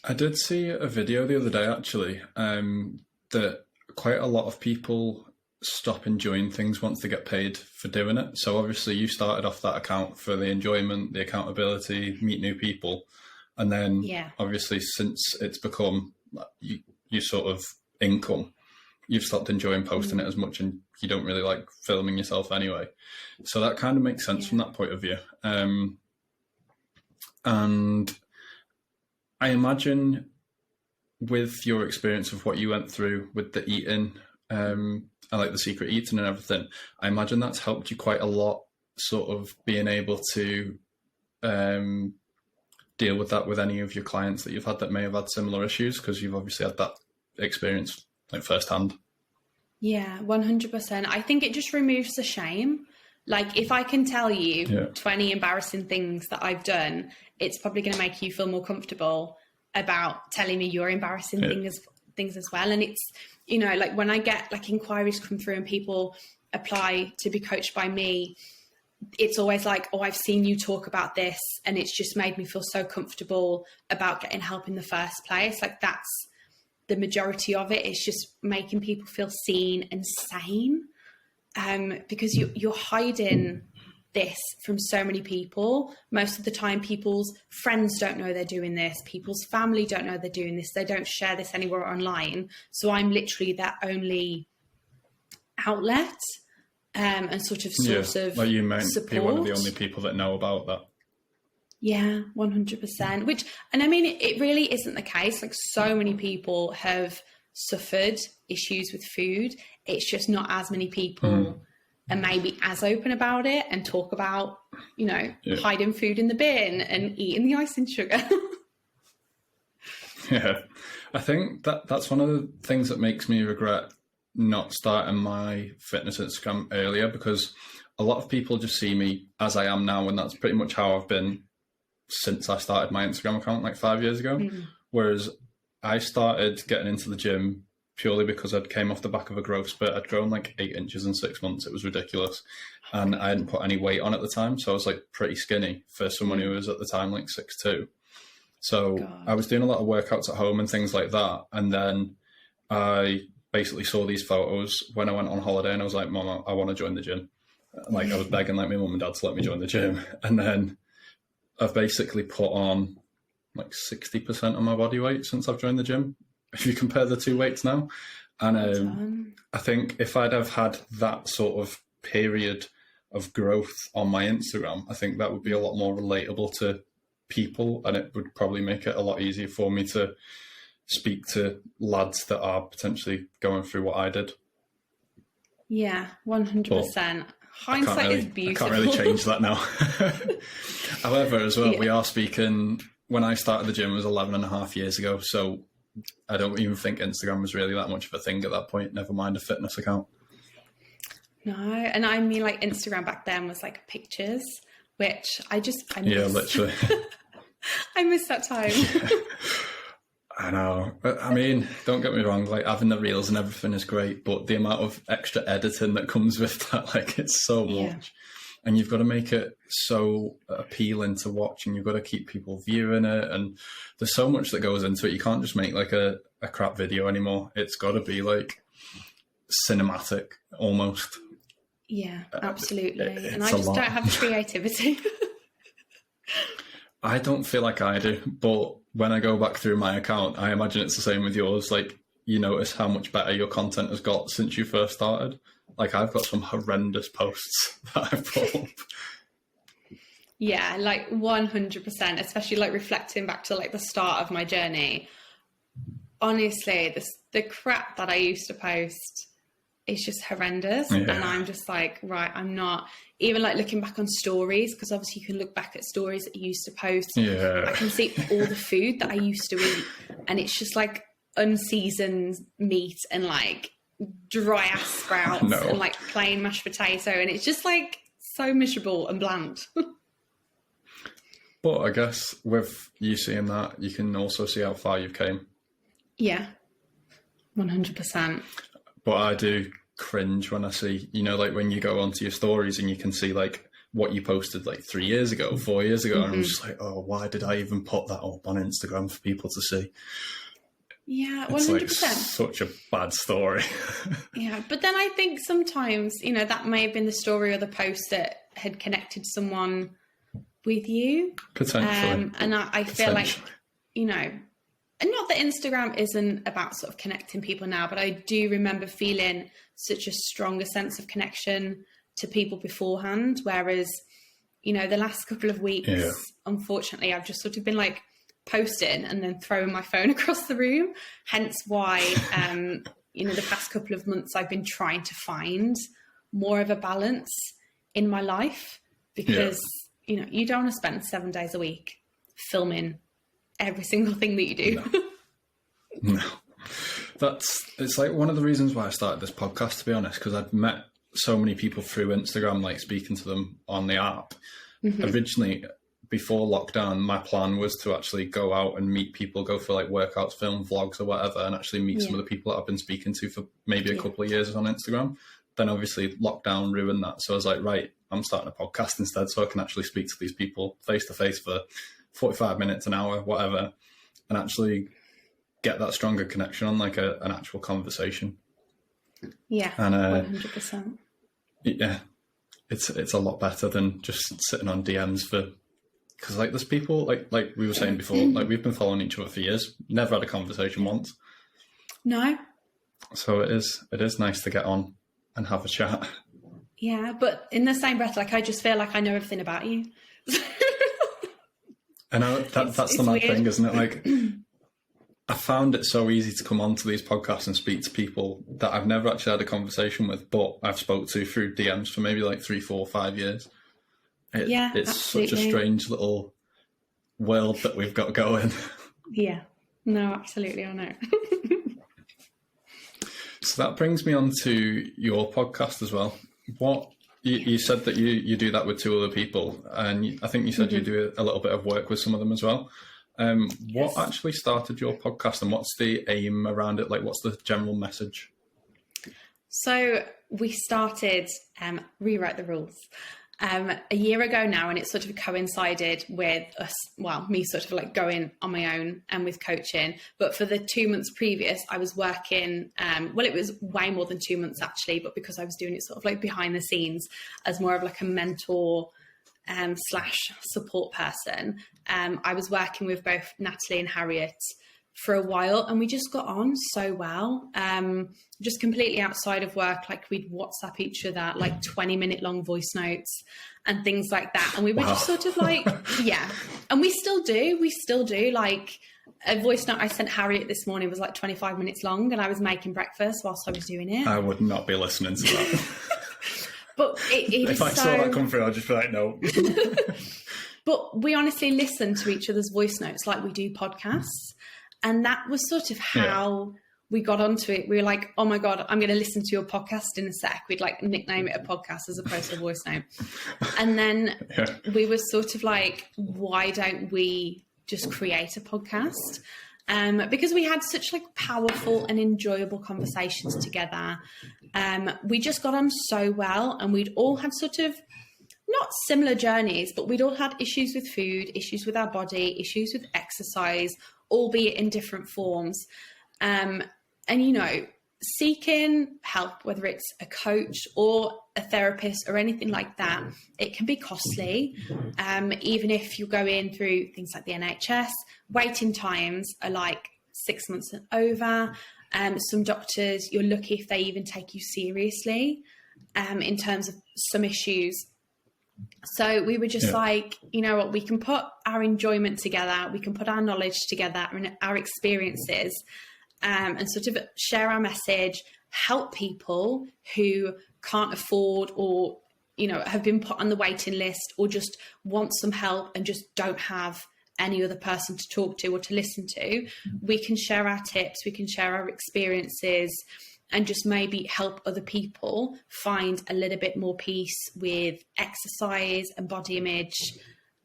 I did see a video the other day actually that quite a lot of people stop enjoying things once they get paid for doing it. So obviously you started off that account for the enjoyment, the accountability, meet new people. And then obviously since it's become you sort of income, you've stopped enjoying posting it as much and you don't really like filming yourself anyway. So that kind of makes sense from that point of view. And I imagine with your experience of what you went through with the eating, and like the secret eating and everything, I imagine that's helped you quite a lot, sort of being able to deal with that with any of your clients that you've had that may have had similar issues, because you've obviously had that experience like firsthand. Yeah, 100%. I think it just removes the shame. Like if I can tell you 20 embarrassing things that I've done, it's probably going to make you feel more comfortable about telling me your embarrassing things as well. And it's, you know, like when I get like inquiries come through and people apply to be coached by me, it's always like, oh, I've seen you talk about this and it's just made me feel so comfortable about getting help in the first place. Like that's the majority of it. It's just making people feel seen and sane. Because you're hiding this from so many people. Most of the time, people's friends don't know they're doing this. People's family don't know they're doing this. They don't share this anywhere online. So I'm literally their only outlet and sort of source of like you might support. Be one of the only people that know about that. Yeah, 100%. Which, and I mean, it really isn't the case. Like so many people have suffered issues with food. It's just not as many people are maybe as open about it and talk about, you know, hiding food in the bin and eating the icing sugar. Yeah, I think that's one of the things that makes me regret not starting my fitness Instagram earlier, because a lot of people just see me as I am now, and that's pretty much how I've been since I started my Instagram account like 5 years ago. Whereas I started getting into the gym purely because I came off the back of a growth spurt. I'd grown like 8 inches in 6 months. It was ridiculous. And I hadn't put any weight on at the time. So I was like pretty skinny for someone who was at the time like 6'2". So I was doing a lot of workouts at home and things like that. And then I basically saw these photos when I went on holiday and I was like, Mom, I want to join the gym. Like I was begging like my mum and dad to let me join the gym. And then I've basically put on like 60% of my body weight since I've joined the gym, if you compare the two weights now. And I think if I'd have had that sort of period of growth on my Instagram, I think that would be a lot more relatable to people, and it would probably make it a lot easier for me to speak to lads that are potentially going through what I did. Yeah, 100%. Hindsight is beautiful. I can't really change that now. However, as well, we are speaking, when I started the gym, it was 11 and a half years ago. So I don't even think Instagram was really that much of a thing at that point, never mind a fitness account. No, and I mean like Instagram back then was like pictures, which I miss. Yeah, literally. I miss that time. I know. I mean, don't get me wrong, like having the reels and everything is great, but the amount of extra editing that comes with that, like it's so much. And you've got to make it so appealing to watch, and you've got to keep people viewing it. And there's so much that goes into it. You can't just make like a crap video anymore. It's got to be like cinematic almost. Yeah, absolutely. And I just don't have creativity. I don't feel like I do, but when I go back through my account, I imagine it's the same with yours. Like, you notice how much better your content has got since you first started. Like, I've got some horrendous posts that I've put up. Yeah, like 100%, especially like reflecting back to like the start of my journey. Honestly, the crap that I used to post is just horrendous. Yeah. And I'm just like, right, I'm not even like looking back on stories, because obviously you can look back at stories that you used to post. Yeah. I can see all the food that I used to eat, and it's just like unseasoned meat and like dry ass sprouts and like plain mashed potato, and it's just like so miserable and bland. But I guess with you seeing that, you can also see how far you've came. Yeah, 100%. But I do cringe when I see, like when you go onto your stories and you can see like what you posted like 3 years ago, 4 years ago, and I'm just like, oh, why did I even put that up on Instagram for people to see? Yeah, 100%. It's like such a bad story. Yeah, but then I think sometimes, that may have been the story or the post that had connected someone with you. Potentially. And I feel like, and not that Instagram isn't about sort of connecting people now, but I do remember feeling such a stronger sense of connection to people beforehand. Whereas, the last couple of weeks, unfortunately, I've just sort of been like posting and then throwing my phone across the room. Hence why, the past couple of months I've been trying to find more of a balance in my life because, you don't want to spend 7 days a week filming every single thing that you do. No. It's like one of the reasons why I started this podcast, to be honest, because I've met so many people through Instagram, like speaking to them on the app. Originally, before lockdown, my plan was to actually go out and meet people, go for like workouts, film vlogs or whatever, and actually meet some of the people that I've been speaking to for maybe a couple of years on Instagram. Then obviously lockdown ruined that. So I was like, right, I'm starting a podcast instead so I can actually speak to these people face to face for 45 minutes, an hour, whatever, and actually get that stronger connection on like an actual conversation. Yeah, and 100%. Yeah, it's a lot better than just sitting on DMs because like there's people like we were saying before, like we've been following each other for years, never had a conversation once. No. So it is nice to get on and have a chat. Yeah, but in the same breath, like I just feel like I know everything about you. I know that's the mad thing, isn't it? Like I found it so easy to come onto these podcasts and speak to people that I've never actually had a conversation with, but I've spoke to through DMs for maybe like 3, 4, 5 years. It's absolutely. Such a strange little world that we've got going. Yeah, no, absolutely, I know. So that brings me on to your podcast as well. What you said that you do that with 2 other people, and I think you said you do a little bit of work with some of them as well. What actually started your podcast, and what's the aim around it? Like, what's the general message? So we started Rewrite the Rules a year ago now, and it sort of coincided with us, me sort of like going on my own and with coaching. But for the 2 months previous, I was working, it was way more than 2 months actually, but because I was doing it sort of like behind the scenes as more of like a mentor / support person, I was working with both Natalie and Harriet for a while, and we just got on so well, just completely outside of work. Like we'd WhatsApp each other like 20-minute long voice notes and things like that, and we were just sort of like and we still do like a voice note I sent Harriet this morning was like 25 minutes long, and I was making breakfast whilst I was doing it. I would not be listening to that. But if I saw that come through, I'd just be like, no. But we honestly listen to each other's voice notes like we do podcasts. And that was sort of how we got onto it. We were like, oh my God, I'm going to listen to your podcast in a sec. We'd like nickname it a podcast as opposed to a voice note. And then we were sort of like, why don't we just create a podcast? Because we had such like powerful and enjoyable conversations together. We just got on so well, and we'd all had sort of not similar journeys, but we'd all had issues with food, issues with our body, issues with exercise, albeit in different forms. And, seeking help, whether it's a coach or a therapist or anything like that, it can be costly. Even if you're going through things like the NHS, waiting times are like 6 months and over. Some doctors, you're lucky if they even take you seriously in terms of some issues. So we were just like, you know what, we can put our enjoyment together, we can put our knowledge together and our experiences, and sort of share our message, help people who can't afford or, have been put on the waiting list or just want some help and just don't have any other person to talk to or to listen to. We can share our tips, we can share our experiences, and just maybe help other people find a little bit more peace with exercise and body image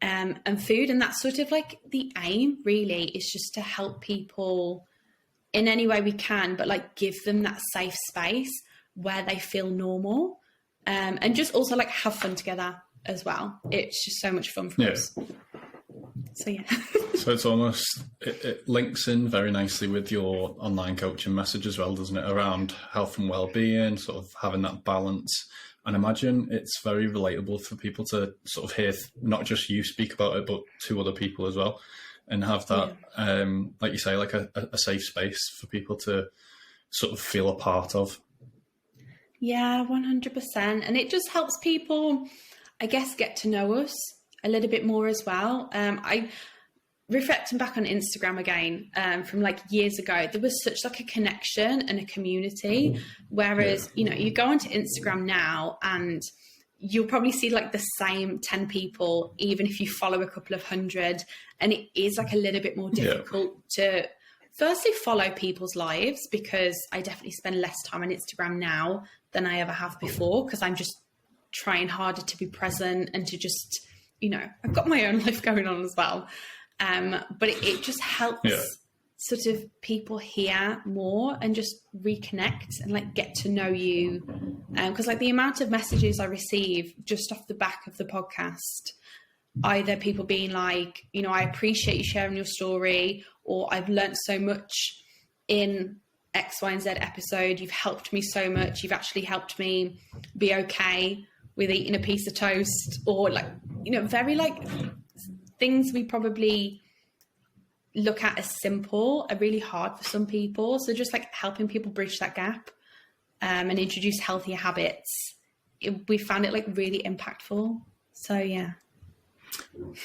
and food. And that's sort of like the aim, really, is just to help people in any way we can, but like give them that safe space where they feel normal, and just also like have fun together as well. It's just so much fun for us. So yeah. So it's almost, it links in very nicely with your online coaching message as well, doesn't it? Around health and well-being, sort of having that balance. And imagine it's very relatable for people to sort of hear not just you speak about it, but to other people as well, and have that, like you say, like a safe space for people to sort of feel a part of. Yeah, 100%. And it just helps people, I guess, get to know us a little bit more as well. I reflecting back on Instagram again, from like years ago, there was such like a connection and a community. Whereas, you know, you go onto Instagram now and you'll probably see like the same 10 people, even if you follow a couple of hundred. And it is like a little bit more difficult to firstly follow people's lives, because I definitely spend less time on Instagram now than I ever have before, because I'm just trying harder to be present and to just, you know, I've got my own life going on as well. But it just helps sort of people hear more and just reconnect and like get to know you. Because like the amount of messages I receive just off the back of the podcast, either people being like, you know, I appreciate you sharing your story, or I've learned so much in X, Y, and Z episode. You've helped me so much. You've actually helped me be okay with eating a piece of toast, or like, you know, very like things we probably look at as simple are really hard for some people. So just like helping people bridge that gap, and introduce healthier habits, we found it like really impactful. So yeah.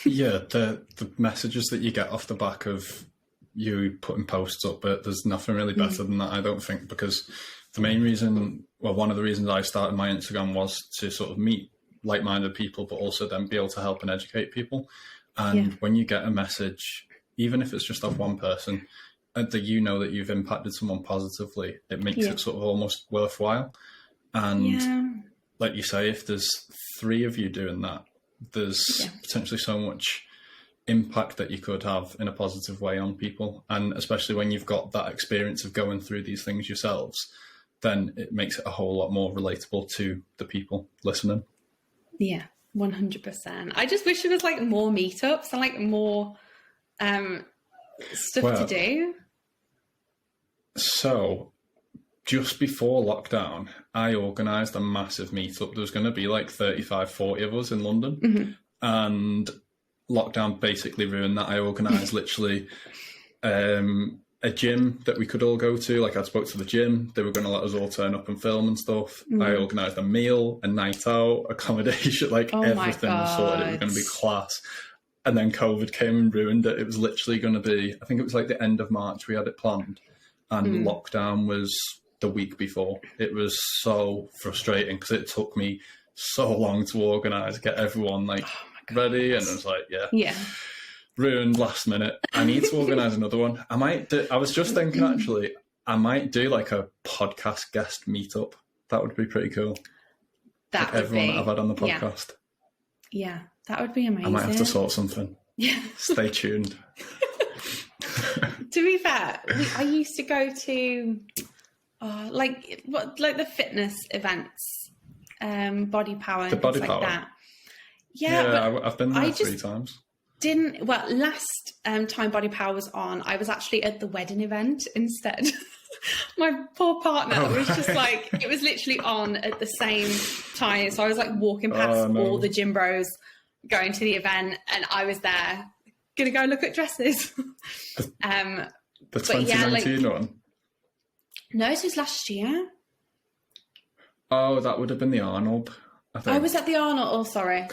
Yeah, the messages that you get off the back of you putting posts up, but there's nothing really better than that, I don't think, because the main reason, well, one of the reasons I started my Instagram was to sort of meet like-minded people, but also then be able to help and educate people. And when you get a message, even if it's just of one person, that you know that you've impacted someone positively, it makes it sort of almost worthwhile. And like you say, if there's 3 of you doing that, there's potentially so much impact that you could have in a positive way on people. And especially when you've got that experience of going through these things yourselves, then it makes it a whole lot more relatable to the people listening. Yeah, 100%. I just wish there was like more meetups and like more stuff to do. So just before lockdown, I organised a massive meetup. There was going to be like 35, 40 of us in London. And lockdown basically ruined that. I organised literally a gym that we could all go to. Like I spoke to the gym. They were going to let us all turn up and film and stuff. I organised a meal, a night out, accommodation, like everything was sorted. It was going to be class. And then COVID came and ruined it. It was literally going to be, I think it was like the end of March we had it planned. And lockdown was the week before. It was so frustrating because it took me so long to organise, get everyone like ready. And I was like, ruined last minute. I need to organise another one. I was just thinking, actually, I might do like a podcast guest meetup. That would be pretty cool. That like everyone that I've had on the podcast. Yeah, that would be amazing. I might have to sort something. Yeah. Stay tuned. To be fair, I used to go to like the fitness events, Body Power and things like that. Yeah, I've been there 3 times. Last time Body Power was on, I was actually at the wedding event instead. My poor partner was just like, it was literally on at the same time. So I was like walking past all the gym bros going to the event, and I was there gonna go look at dresses. The 2019 one? No, this was last year. Oh, that would have been the Arnold, I think. I was at the Arnold. Oh, sorry.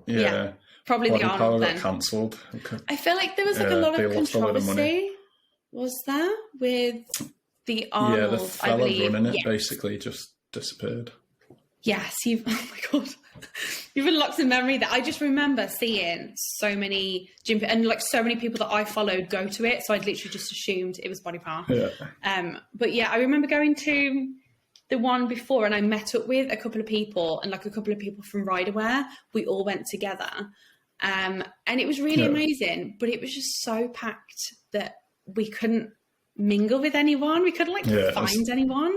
Yeah. Probably Body the Power Arnold then. got cancelled. I feel like there was like a lot of controversy. Was there with the Arnold? Yeah, the fella running it basically just disappeared. Yes, oh my God. You've unlocked a memory that I just remember seeing so many gym and like so many people that I followed go to it. So I'd literally just assumed it was Body Power. Yeah. But yeah, I remember going to the one before and I met up with a couple of people and like a couple of people from Riderwear. We all went together. And it was really amazing, but it was just so packed that we couldn't mingle with anyone. We couldn't find anyone.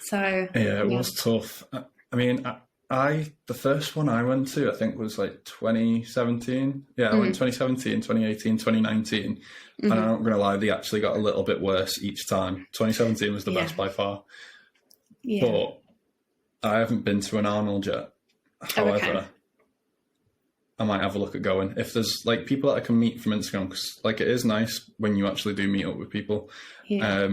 So it was tough. I mean, the first one I went to, I think, was like 2017. Yeah, I went 2017, 2018, 2019. And I'm not going to lie, they actually got a little bit worse each time. 2017 was the best by far. Yeah. But I haven't been to an Arnold yet. However, I might have a look at going. If there's like people that I can meet from Instagram, because like it is nice when you actually do meet up with people. Yeah.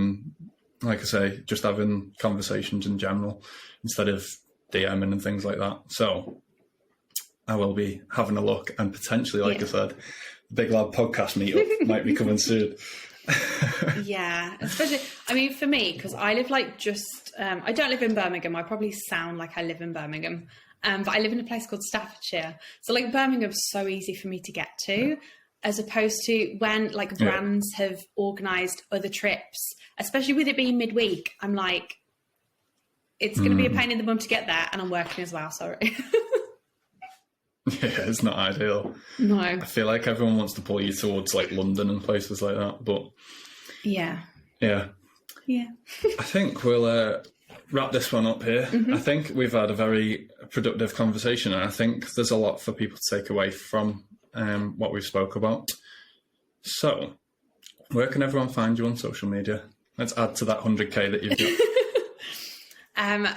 Like I say, just having conversations in general instead of DMing and things like that. So I will be having a look, and potentially, like I said, the Big Lad podcast meetup might be coming soon. Yeah, especially, I mean, for me, because I live like just, I don't live in Birmingham. I probably sound like I live in Birmingham, but I live in a place called Staffordshire. So like Birmingham's so easy for me to get to, as opposed to when like brands have organised other trips, especially with it being midweek. I'm like, it's going to be a pain in the bum to get there, and I'm working as well, sorry. Yeah, it's not ideal. No. I feel like everyone wants to pull you towards like London and places like that, but yeah. I think we'll wrap this one up here. I think we've had a very productive conversation, and I think there's a lot for people to take away from what we've spoke about. So, where can everyone find you on social media? Let's add to that 100k that you've got.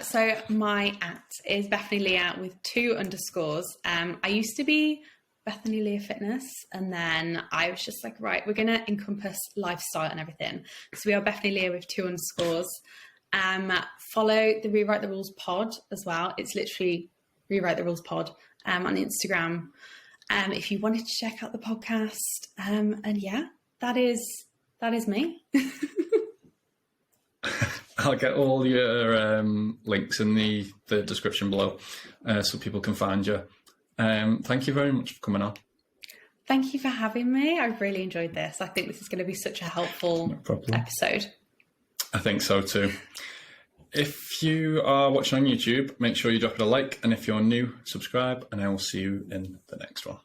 So my @ is Bethany Leah with 2 underscores. I used to be Bethany Leah Fitness, and then I was just like, right, we're going to encompass lifestyle and everything. So we are Bethany Leah with 2 underscores. Follow the Rewrite the Rules pod as well. It's literally Rewrite the Rules pod on Instagram. If you wanted to check out the podcast, and yeah, that is me. I'll get all your links in the description below so people can find you. Thank you very much for coming on. Thank you for having me. I really enjoyed this. I think this is going to be such a helpful episode. I think so too. If you are watching on YouTube, make sure you drop it a like. And if you're new, subscribe. And I will see you in the next one.